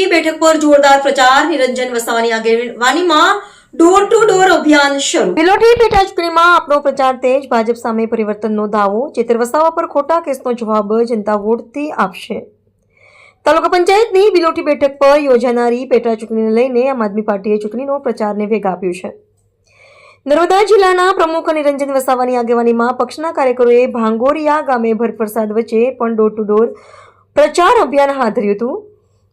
બિલોટી બેઠક પર જોરદાર પ્રચાર, નિરંજન વસાવાની આગેવાનીમાં ડોર ટુ ડોર અભિયાન શરૂ। બિલોટી પેટા ચૂંટણીમાં આપનો પ્રચાર તેજ, ભાજપ સામે પરિવર્તનનો દાવો, ચેતર વસાવા પર ખોટા કેસનો જવાબ જનતા વોટથી આપશે। તાલુકા પંચાયતની બિલોટી બેઠક પર યોજાનારી પેટા ચૂંટણીને લઈને આમ આદમી પાર્ટીએ ચૂંટણીનો પ્રચારને વેગ આપ્યો છે। નર્મદા જિલ્લાના પ્રમુખ નિરંજન વસાવાની આગેવાનીમાં પક્ષના કાર્યકરોએ ભાંગોરિયા ગામે ભરપરસાદ વચ્ચે પણ ડોર ટુ ડોર પ્રચાર અભિયાન હાથ ધર્યું હતું।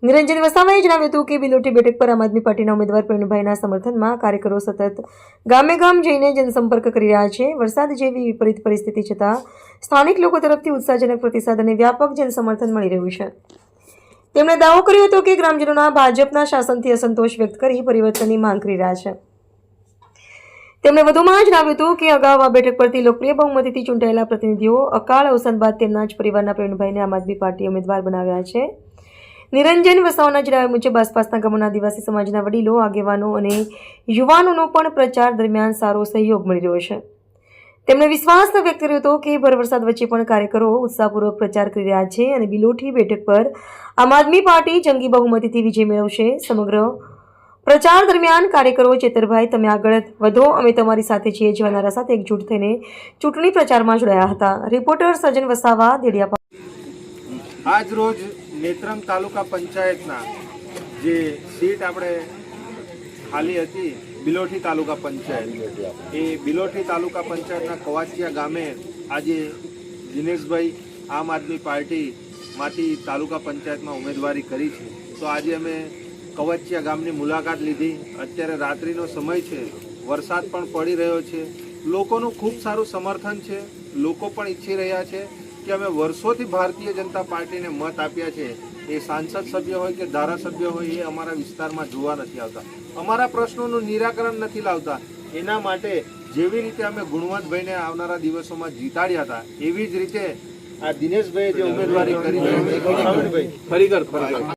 નિરંજન વસાવાએ જણાવ્યું હતું કે બિલોટી બેઠક પર આમ આદમી પાર્ટીના ઉમેદવાર પ્રવીણભાઈના સમર્થનમાં કાર્યકરો સતત ગામે ગામ જઈને જનસંપર્ક કરી રહ્યા છે। વરસાદ જેવી વિપરીત પરિસ્થિતિ છતાં સ્થાનિક લોકો તરફથી ઉત્સાહજનક પ્રતિસાદ અને વ્યાપક જનસમર્થન મળી રહ્યું છે। તેમણે દાવો કર્યો હતો કે ગ્રામજનોના ભાજપના શાસનથી અસંતોષ વ્યક્ત કરી પરિવર્તનની માંગ કરી રહ્યા છે। તેમણે વધુમાં જણાવ્યું હતું કે અગાઉ આ બેઠક પરથી લોકપ્રિય બહુમતીથી ચૂંટાયેલા પ્રતિનિધિઓ અકાળ અવસાન બાદ તેમના જ પરિવારના પ્રવીણભાઈને આમ આદમી પાર્ટીએ ઉમેદવાર બનાવ્યા છે। નિરંજન વસાવાના જણાવ્યા મુજબ આસપાસના ગામોના આદિવાસી સમાજના વડીલો, આગેવાનો અને યુવાનોનો પણ પ્રચાર દરમિયાન સારો સહયોગ મળી રહ્યો છે। તેમણે વિશ્વાસ વ્યક્ત કર્યો હતો કે ભર વરસાદ વચ્ચે પણ કાર્યકરો ઉત્સાહપૂર્વક પ્રચાર કરી રહ્યા છે અને બિલોટી બેઠક પર આમ આદમી પાર્ટી જંગી બહુમતીથી વિજય મેળવશે। સમગ્ર પ્રચાર દરમિયાન કાર્યકરો ચેતરભાઈ, તમે આગળ વધો, અમે તમારી સાથે છીએ જેવા નારા સાથે એકજૂટ થઈને ચૂંટણી પ્રચારમાં જોડાયા હતા। રિપોર્ટર સજન વસાવા, દેડિયાપાડા। આજ રોજ નેત્રંગ તાલુકા પંચાયતના જે સીટ આપણે ખાલી હતી બિલોટી તાલુકા પંચાયત, એ બિલોટી તાલુકા પંચાયતના કવાચિયા ગામે આજે દિનેશભાઈ આમ આદમી પાર્ટીમાંથી તાલુકા પંચાયતમાં ઉમેદવારી કરી છે। તો આજે અમે કવાચિયા ગામની મુલાકાત લીધી। અત્યારે રાત્રિનો સમય છે, વરસાદ પણ પડી રહ્યો છે, લોકોનું ખૂબ સારું સમર્થન છે। લોકો પણ ઈચ્છી રહ્યા છે કે અમે વર્ષોથી ભારતીય જનતા પાર્ટીને મત આપ્યા છે, એ સાંસદ સભ્ય હોય કે ધારાસભ્ય હોય એ અમારા વિસ્તારમાં જોવા નથી આવતા, અમારા પ્રશ્નોનું નિરાકરણ નથી લાવતા। એના માટે જેવી રીતે અમે ગુણવંતભાઈને આવનારા દિવસોમાં જીતાડ્યા હતા, એવી જ રીતે આ દિનેશભાઈએ જે ઉમેદવારી કરી